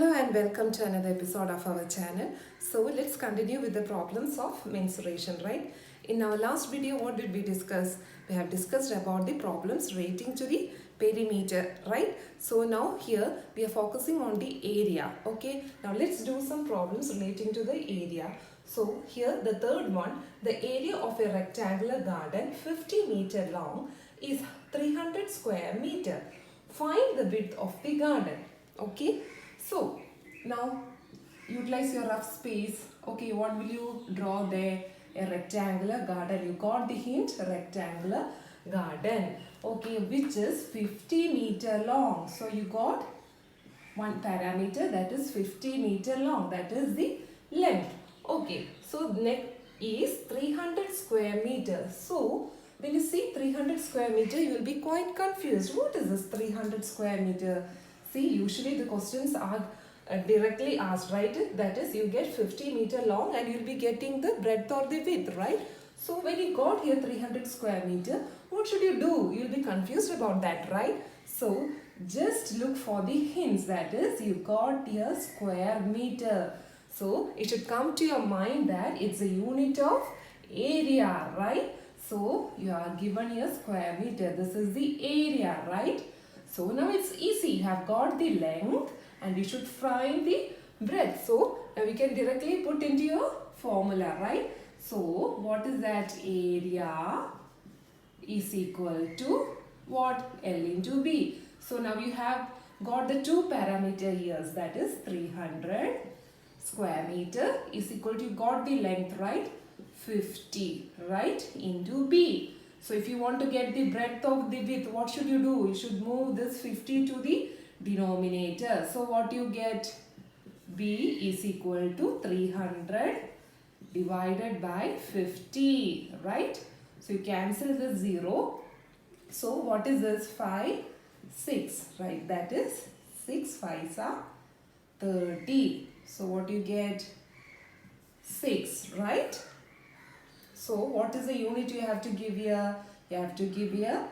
Hello and welcome to another episode of our channel. So let's continue with the problems of mensuration, right? In our last video, what did we discuss? We have discussed about the problems relating to the perimeter, right? So now here we are focusing on the area, okay? Now let's do some problems relating to the area. So here the third one, the area of a rectangular garden 50 meter long is 300 square meter. Find the width of the garden, okay? So now utilize your rough space. Okay, what will you draw there? A rectangular garden. You got the hint, rectangular garden. Okay, which is 50 meter long. So you got one parameter, that is 50 meter long. That is the length. Okay, so next is 300 square meters. So when you see 300 square meter, you will be quite confused. What is this 300 square meter? See, usually the questions are directly asked, right? That is, you get 50 meter long and you'll be getting the breadth or the width, right? So when you got here 300 square meter, what should you do? You'll be confused about that, right? So just look for the hints. That is, you got here square meter. So it should come to your mind that it's a unit of area, right? So you are given here square meter. This is the area, right? So now it's easy. You have got the length and you should find the breadth. So now we can directly put into your formula, right? So what is that? Area is equal to what? L into B. So now you have got the two parameter here. That is 300 square meter is equal to, you got the length, right? 50, right? Into B. So if you want to get the breadth of the width, what should you do? You should move this 50 to the denominator. So what you get? B is equal to 300 divided by 50, right? So you cancel the 0. So what is this? 5, 6, right? That is 6 5s are 30. So what you get? 6, right? So what is the unit you have to give here? You have to give here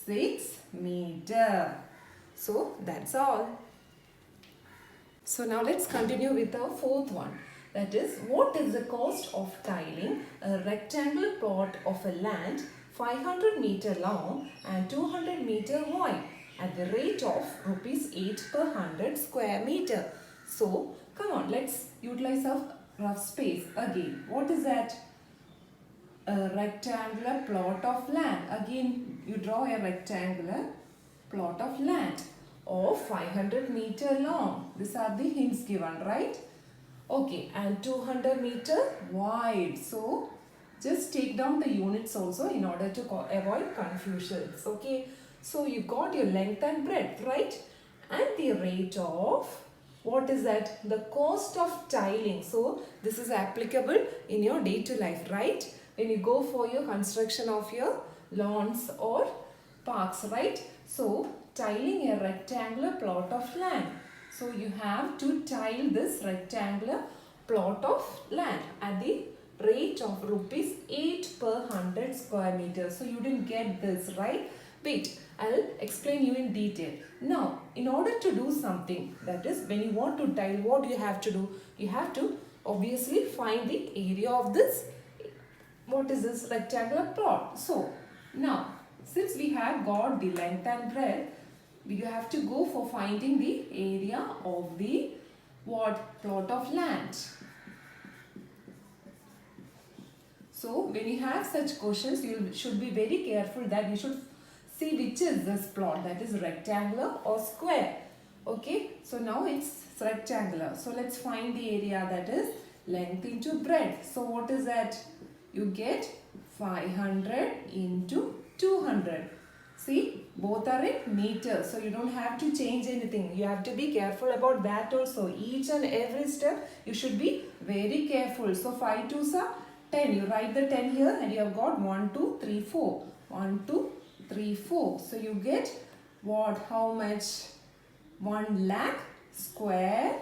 6 meter. So that's all. So now let's continue with our fourth one. That is, what is the cost of tiling a rectangular plot of a land 500 meter long and 200 meter wide at the rate of rupees 8 per 100 square meter? So come on, let's utilize our rough space again. What is that? A rectangular plot of land. Again, you draw a rectangular plot of land of 500 meter long. These are the hints given, right? Okay, and 200 meter wide. So just take down the units also in order to avoid confusions. Okay, so you got your length and breadth, right? And the rate of, what is that? The cost of tiling. So this is applicable in your day-to-day life, right? When you go for your construction of your lawns or parks, right? So tiling a rectangular plot of land. So you have to tile this rectangular plot of land at the rate of rupees 8 per 100 square meters. So you didn't get this, right? Wait, I'll explain you in detail. Now, in order to do something, that is, when you want to tile, what do you have to do? You have to obviously find the area of this, what is this rectangular plot. So now, since we have got the length and breadth, we have to go for finding the area of the what? Plot of land. So when you have such questions, you should be very careful that you should see which is this plot, that is rectangular or square. Okay, so now it's rectangular. So let's find the area, that is length into breadth. So what is that? You get 500 into 200. See, both are in meters. So you don't have to change anything. You have to be careful about that also. Each and every step you should be very careful. So 5 2s are 10. You write the 10 here and you have got 1 2 3 4. 1 2 3 4. So you get what? How much? 1 lakh square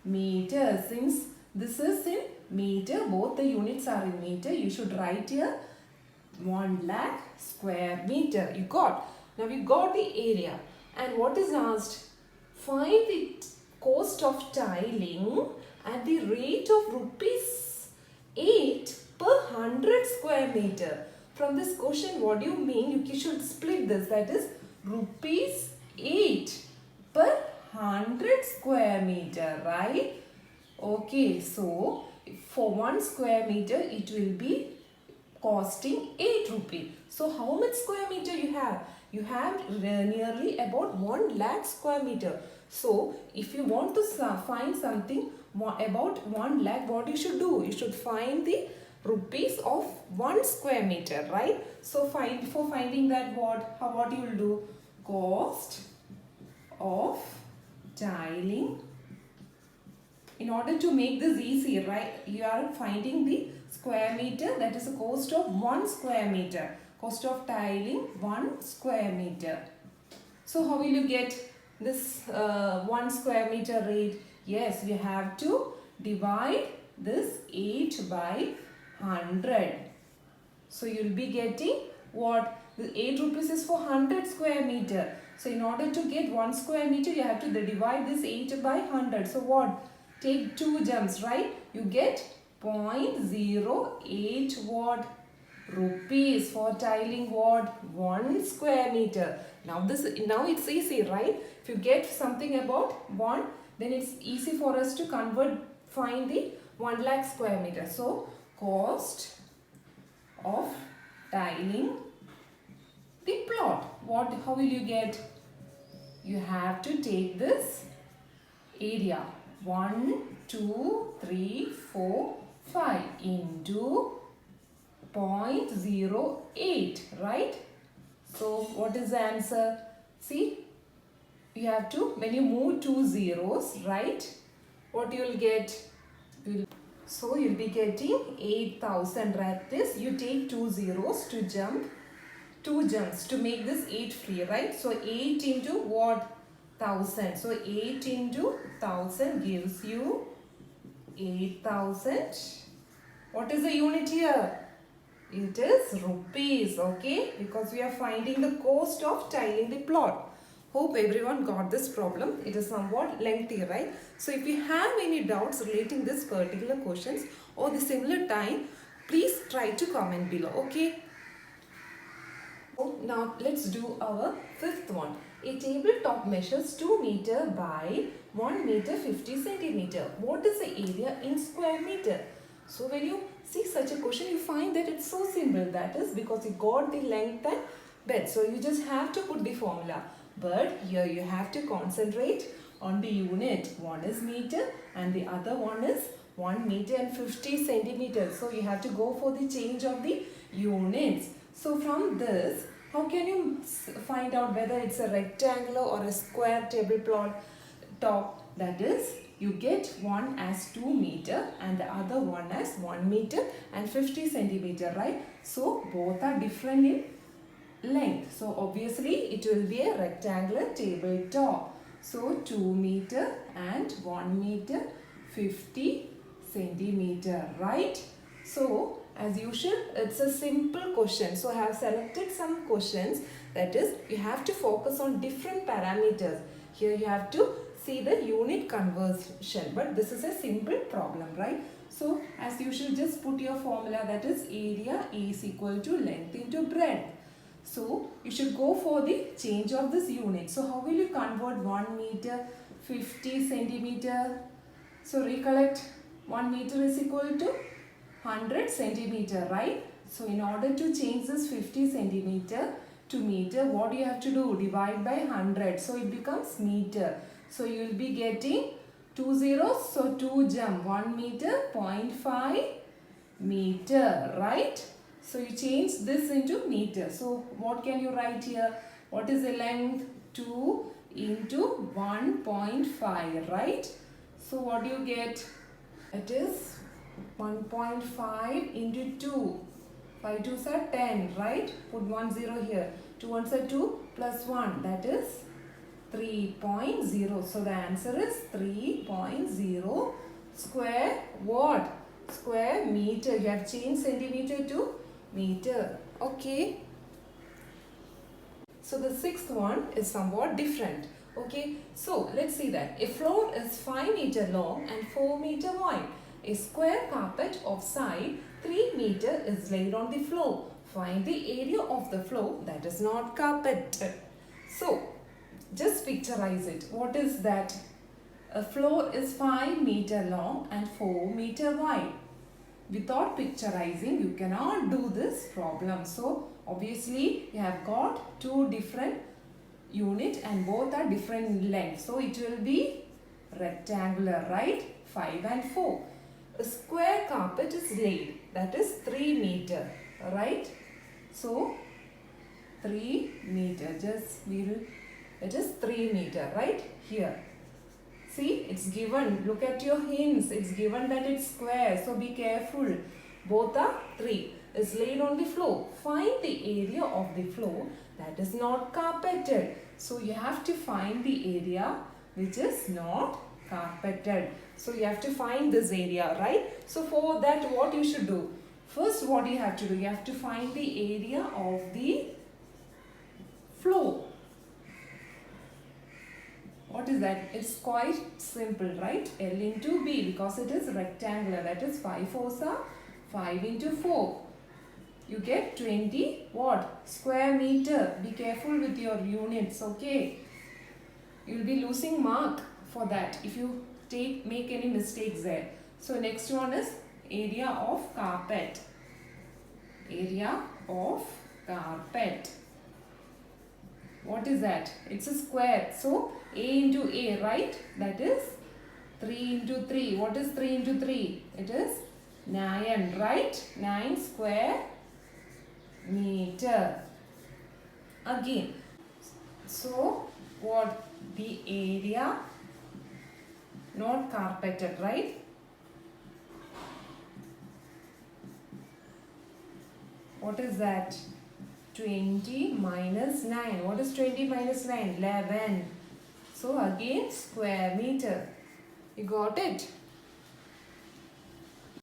meter. Since this is in meter, both the units are in meter, you should write here 1 lakh square meter. You got. Now you got the area. And what is asked? Find the cost of tiling at the rate of rupees 8 per 100 square meter. From this question, what do you mean? You should split this. That is rupees 8 per 100 square meter, right? Okay, so for 1 square meter, it will be costing 8 rupee. So how much square meter you have? You have nearly about 1 lakh square meter. So if you want to find something about 1 lakh, what you should do? You should find the rupees of 1 square meter, right? So for finding that, what you will do? Cost of tiling. In order to make this easy, right, you are finding the square meter, that is the cost of 1 square meter. Cost of tiling 1 square meter. So how will you get this 1 square meter rate? Yes, we have to divide this 8 by 100. So you will be getting what? The 8 rupees is for 100 square meter. So in order to get 1 square meter, you have to divide this 8 by 100. So what? Take 2 jumps, right? You get 0.08 what? Rupees for tiling what? 1 square meter. Now it's easy, right? If you get something about 1, then it's easy for us to find the 1 lakh square meter. So cost of tiling the plot. How will you get? You have to take this area 1, 2, 3, 4, 5 into 0.08, right? So what is the answer? See, you have to, when you move 2 zeros, right, what you will get? So you'll be getting 8,000. Right? This you take 2 zeros to jump 2 jumps to make this 8 free, right? So 8 into what? 1000. So 8 into 1000 gives you 8,000. What is the unit here? It is rupees, okay? Because we are finding the cost of tiling the plot. Hope everyone got this problem. It is somewhat lengthy, right? So if you have any doubts relating this particular questions or the similar time, please try to comment below, okay? So now let's do our fifth one. A tabletop measures 2 meter by 1 meter 50 centimeter. What is the area in square meter? So when you see such a question, you find that it's so simple. That is because you got the length and breadth. So you just have to put the formula. But here you have to concentrate on the unit. One is meter and the other one is 1 meter and 50 centimeters. So you have to go for the change of the units. So from this, how can you find out whether it's a rectangular or a square tabletop? That is, you get one as 2 meter and the other one as 1 meter and 50 centimeter, right? So both are different in length. So obviously it will be a rectangular tabletop. So 2 meter and 1 meter 50 centimeter, right? So as usual, it's a simple question. So I have selected some questions, that is, you have to focus on different parameters. Here you have to see the unit conversion, but this is a simple problem, right? So as usual, just put your formula, that is area is equal to length into breadth. So you should go for the change of this unit. So how will you convert 1 meter 50 centimeter? So recollect, 1 meter is equal to 100 centimeter, right? So in order to change this 50 centimeter to meter, what do you have to do? Divide by 100. So it becomes meter. So you will be getting 2 zeros. So 2 jump. 1 meter, 0.5 meter, right? So you change this into meter. So what can you write here? What is the length? 2 into 1.5, right? So what do you get? It is 1.5 into 2. 5 2s are 10, right? Put 1 0 here. 2 1s are 2 plus 1. That is 3.0. So the answer is 3.0 square what? Square meter. You have changed centimeter to meter. Okay. So the sixth one is somewhat different. Okay, so let's see that. A floor is 5 meter long and 4 meter wide. A square carpet of side 3 meter is laid on the floor. Find the area of the floor that is not carpeted. So, just picturize it. What is that? A floor is 5 meter long and 4 meter wide. Without picturizing, you cannot do this problem. So, obviously, you have got two different unit and both are different lengths. So it will be rectangular, right? 5 and 4. A square carpet is laid, that is 3 meter, right? So 3 meter, it is 3 meter, right? Here. See, it's given, look at your hints, it's given that it's square, so be careful. Both are 3. Is laid on the floor. Find the area of the floor that is not carpeted. So you have to find the area which is not carpeted. So you have to find this area, right? So for that, what you should do? First, what you have to do? You have to find the area of the floor. What is that? It's quite simple, right? L into B, because it is rectangular. That is 5 fours are 5 into 4. You get 20 what? Square meter. Be careful with your units, okay? You will be losing mark for that if you make any mistakes there. So next one is area of carpet. Area of carpet. What is that? It's a square. So A into A, right? That is 3 into 3. What is 3 into 3? It is 9, right? 9 square meter. Again, so what? The area not carpeted, right? What is that? 20 minus 9. What is 20 minus 9? 11. So again, square meter. You got it?